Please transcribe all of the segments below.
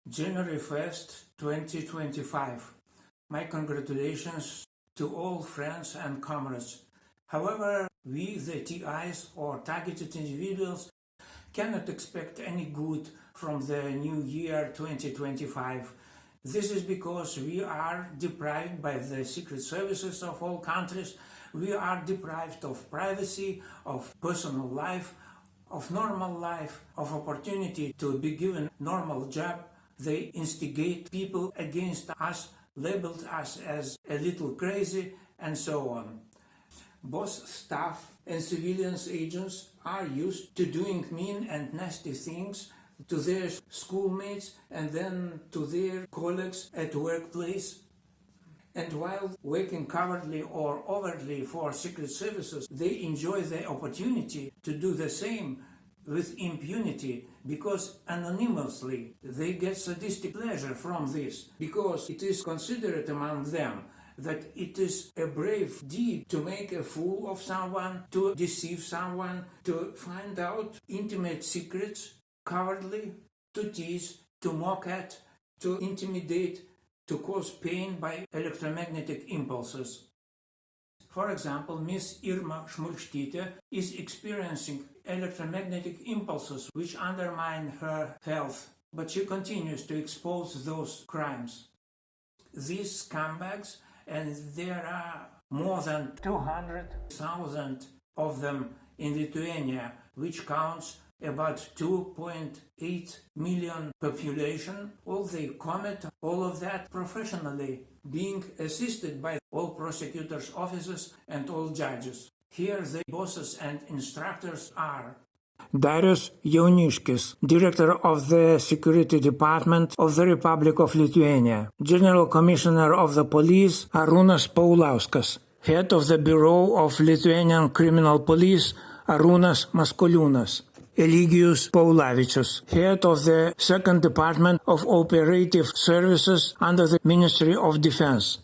January 1st, 2025. My congratulations to all friends and comrades. However, we, the TIs or targeted individuals, cannot expect any good from the new year 2025. This is because we are deprived by the secret services of all countries. We are deprived of privacy, of personal life, of normal life, of opportunity to be given normal job. They instigate people against us, labeled us as a little crazy, and so on. Both staff and civilians agents are used to doing mean and nasty things to their schoolmates and then to their colleagues at workplace. And while working cowardly or overtly for secret services, they enjoy the opportunity to do the same with impunity, because anonymously they get sadistic pleasure from this, because it is considered among them that it is a brave deed to make a fool of someone, to deceive someone, to find out intimate secrets cowardly, to tease, to mock at, to intimidate, to cause pain by electromagnetic impulses. For example, Miss Irma Shmulshtyte is experiencing electromagnetic impulses which undermine her health, but she continues to expose those crimes. These scumbags, and there are more than 200,000 of them in Lithuania, which counts about 2.8 million population, all they commit all of that professionally, being assisted by all prosecutors' offices and all judges. Here the bosses and instructors are Darius Jauniškis, Director of the Security Department of the Republic of Lithuania, General Commissioner of the Police Arūnas Paulauskas, Head of the Bureau of Lithuanian Criminal Police Arūnas Maskoliūnas, Eligijus Paulavičius, Head of the Second Department of Operative Services under the Ministry of Defense.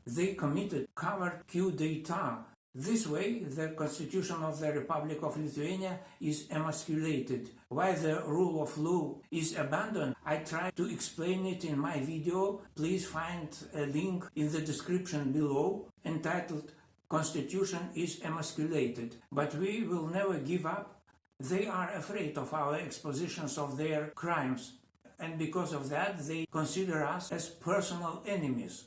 They committed covert coup d'état. This way, the Constitution of the Republic of Lithuania is emasculated. While the rule of law is abandoned, I try to explain it in my video. Please find a link in the description below entitled Constitution is emasculated. But we will never give up. They are afraid of our expositions of their crimes. And because of that, they consider us as personal enemies,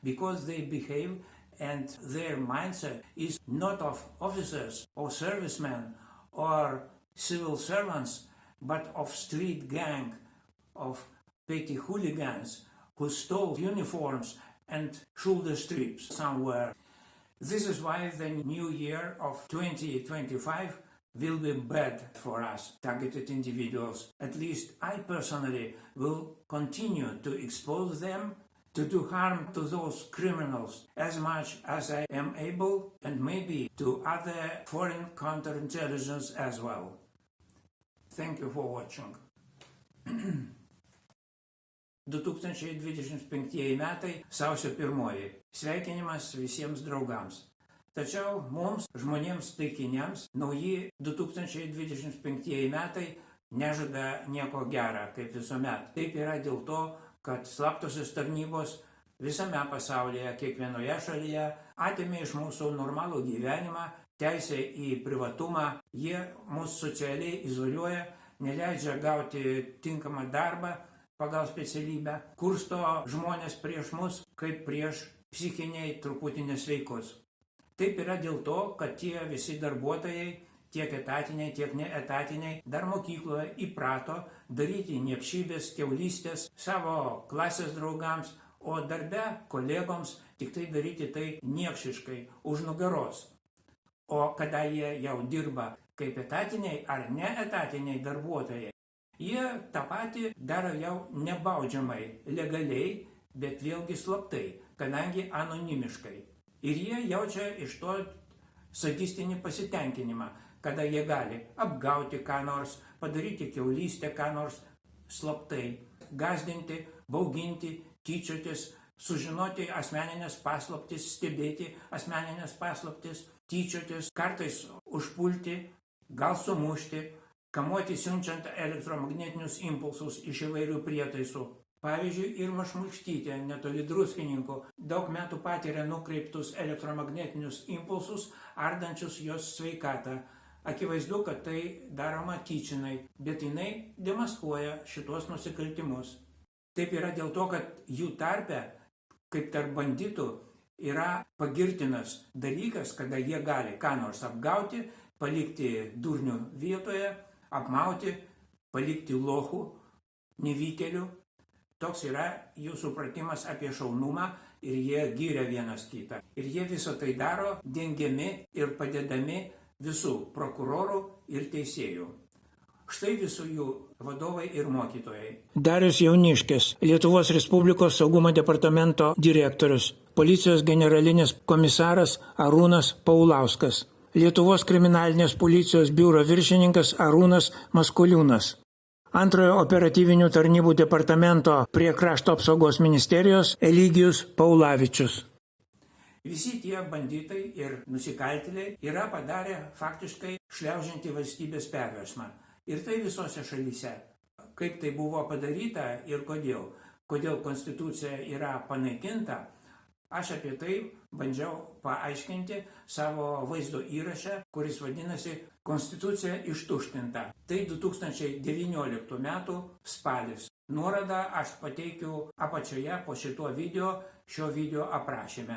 because they behave and their mindset is not of officers or servicemen or civil servants, but of street gang, of petty hooligans who stole uniforms and shoulder strips somewhere. This is why the new year of 2025 will be bad for us, targeted individuals. At least I personally will continue to expose them, to do harm to those criminals as much as I am able, and maybe to other foreign counterintelligence as well. Thank you for watching. 2025 metai, sausio 1. Sveikinimas visiems draugams. Tačiau mums, žmonėms taikiniams, nauji 2025 metai nežada nieko gera, kaip visuomet. Taip yra dėl to, kad slaptosios tarnybos visame pasaulyje, kiekvienoje šalyje atėmė iš mūsų normalų gyvenimą, teisę į privatumą, jie mus socialiai izoliuoja, neleidžia gauti tinkamą darbą pagal specialybę, kursto žmonės prieš mus, kaip prieš psichiniai truputį nesveikus. Taip yra dėl to, kad tie visi darbuotojai, tiek etatiniai, tiek neetatiniai, dar mokykloje įprato daryti niekšybės, kiaulystės savo klasės draugams, o darbe kolegoms tik tai daryti tai niekšiškai, už nugaros. O kada jie jau dirba kaip etatiniai ar neetatiniai darbuotojai, jie tą patį daro jau nebaudžiamai, legaliai, bet vėlgi slaptai, kadangi anonimiškai. Ir jie jaučia iš to sadistinį pasitenkinimą, kada jie gali apgauti ką nors, padaryti kiaulystę ką nors slaptai, gąsdinti, bauginti, tyčiotis, sužinoti asmeninės paslaptis, stebėti asmeninės paslaptis, tyčiotis, kartais užpulti, gal sumušti, kamuoti siunčiant elektromagnetinius impulsus iš įvairių prietaisų. Pavyzdžiui, Irma Šmulkštytė, netoli Druskininkų, daug metų patiria nukreiptus elektromagnetinius impulsus, ardančius jos sveikatą. Akivaizdu, kad tai daroma tyčinai, bet jinai demaskuoja šitos nusikaltimus. Taip yra dėl to, kad jų tarpe, kaip tarp banditų, yra pagirtinas dalykas, kada jie gali ką nors apgauti, palikti durnių vietoje, apmauti, palikti lochų, nevykėlių. Toks yra jų supratimas apie šaunumą ir jie giria vienas kitą. Ir jie visą tai daro dengiami ir padedami visų prokurorų ir teisėjų. Štai visų jų vadovai ir mokytojai. Darius Jauniškis, Lietuvos Respublikos saugumo departamento direktorius, policijos generalinis komisaras Arūnas Paulauskas, Lietuvos kriminalinės policijos biuro viršininkas Arūnas Maskuliūnas, Antrojo operatyvinių tarnybų departamento prie Krašto apsaugos ministerijos Eligijus Paulavičius. Visi tie banditai ir nusikaltėliai yra padarę faktiškai šliaužiantį valstybės perversmą. Ir tai visose šalyse. Kaip tai buvo padaryta ir kodėl? Kodėl konstitucija yra panaikinta? Aš apie tai bandžiau paaiškinti savo vaizdo įraše, kuris vadinasi Konstitucija ištuštinta. Tai 2019 metų spalis. Nuorodą aš pateikiu apačioje po šio video aprašyme.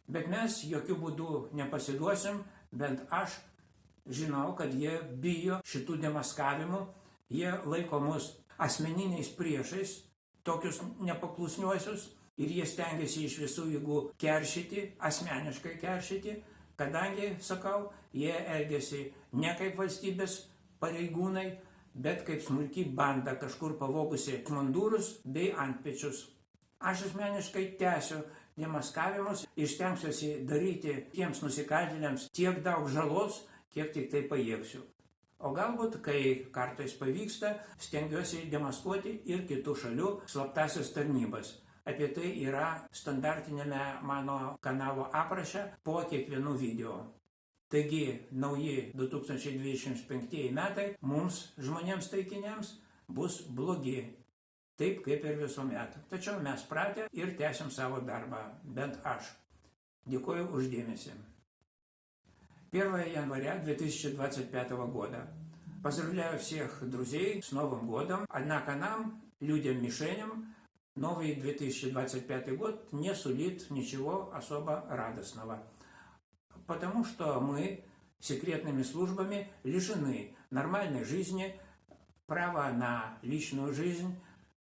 Bet mes jokių būdų nepasiduosim, bent aš žinau, kad jie bijo šitų demaskavimų, jie laiko mus asmeniniais priešais, tokius nepaklusniuosius, ir jie stengiasi iš visų jėgų keršyti, asmeniškai keršyti, kadangi, sakau, jie elgiasi ne kaip valstybės pareigūnai, bet kaip smulki banda kažkur pavogusi mundurus bei antpečius. Aš asmeniškai tęsiu demaskavimus ir stengsiuosi daryti tiems nusikaltėliams tiek daug žalos, kiek tik tai pajėgsiu. O galbūt, kai kartais pavyksta, stengiuosi demaskuoti ir kitų šalių slaptasias tarnybas. Apie tai yra standartinėme mano kanalo apraše po kiekvienų video. Taigi, nauji 2025 metai mums, žmonėms taikiniams, bus blogi. Taip kaip ir visuomet. Tačiau mes pratę ir tęsim savo darbą, bent aš. Dėkuoju uždėmesi. 1 января 2025 года. Поздравляю всех друзей с Новым годом. Однако нам, людям-мишеням, новый 2025 год не сулит ничего особо радостного. Потому что мы секретными службами лишены нормальной жизни, права на личную жизнь,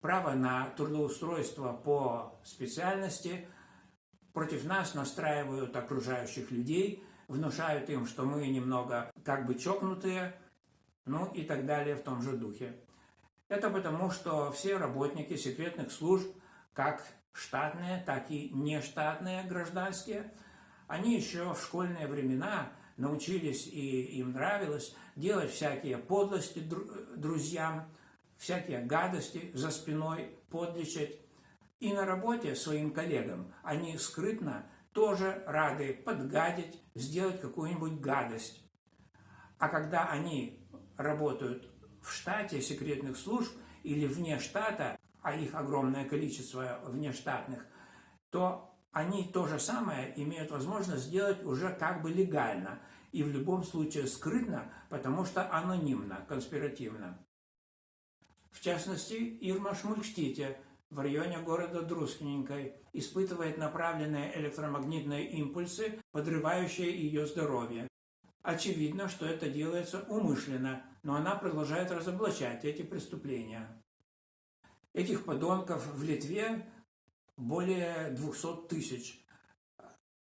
права на трудоустройство по специальности. Против нас настраивают окружающих людей, внушают им, что мы немного как бы чокнутые, ну и так далее в том же духе. Это потому, что все работники секретных служб, как штатные, так и нештатные гражданские, они еще в школьные времена научились, и им нравилось, делать всякие подлости друзьям, всякие гадости за спиной, подлечить. И на работе своим коллегам они скрытно тоже рады подгадить, сделать какую-нибудь гадость. А когда они работают в штате секретных служб или вне штата, а их огромное количество внештатных, то они то же самое имеют возможность сделать уже как бы легально и в любом случае скрытно, потому что анонимно, конспиративно. В частности, Ирма Шмулкштите в районе города Друскиненькой испытывает направленные электромагнитные импульсы, подрывающие ее здоровье. Очевидно, что это делается умышленно, но она продолжает разоблачать эти преступления. Этих подонков в Литве более 200 тысяч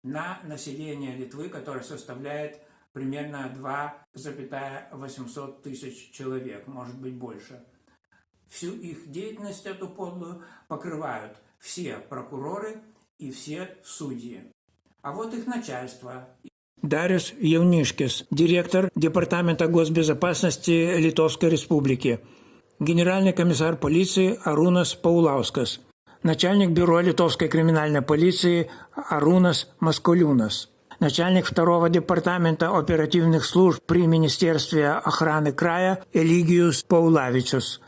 на население Литвы, которое составляет примерно 2,800 тысяч человек, может быть больше. Всю их деятельность, эту подлую, покрывают все прокуроры и все судьи. А вот их начальство. Darius Jauniškis, директор Департамента госбезопасности Литовской Республики. Генеральный комиссар полиции Arūnas Paulauskas. Начальник бюро Литовской криминальной полиции Arūnas Maskuliūnas. начальник 2-го департамента оперативных служб при Министерстве охраны края Элигиус Паулавичус.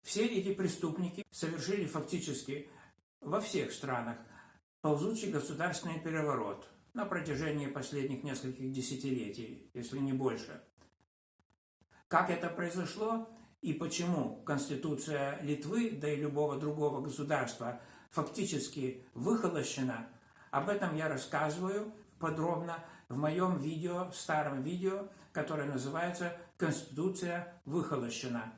Все эти преступники совершили фактически во всех странах ползучий государственный переворот на протяжении последних нескольких десятилетий, если не больше. Как это произошло и почему Конституция Литвы, да и любого другого государства фактически выхолощена, об этом я рассказываю подробно в моем видео, старом видео, которое называется «Конституция выхолощена».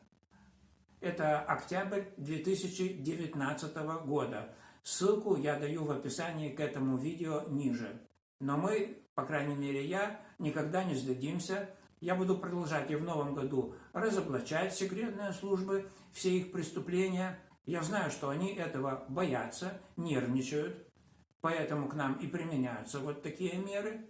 Это октябрь 2019 года. Ссылку я даю в описании к этому видео ниже. Но мы, по крайней мере я, никогда не сдадимся. Я буду продолжать и в новом году разоблачать секретные службы, все их преступления. Я знаю, что они этого боятся, нервничают, поэтому к нам и применяются вот такие меры.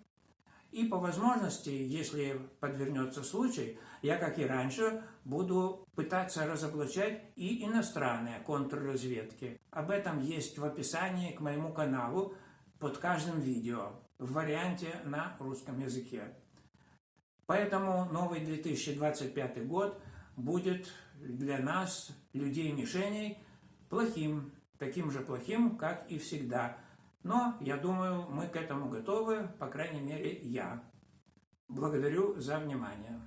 И по возможности, если подвернется случай, я, как и раньше, буду пытаться разоблачать и иностранные контрразведки. Об этом есть в описании к моему каналу под каждым видео в варианте на русском языке. Поэтому новый 2025 год будет для нас, людей-мишеней, плохим, таким же плохим, как и всегда. Но, я думаю, мы к этому готовы, по крайней мере, я. Благодарю за внимание.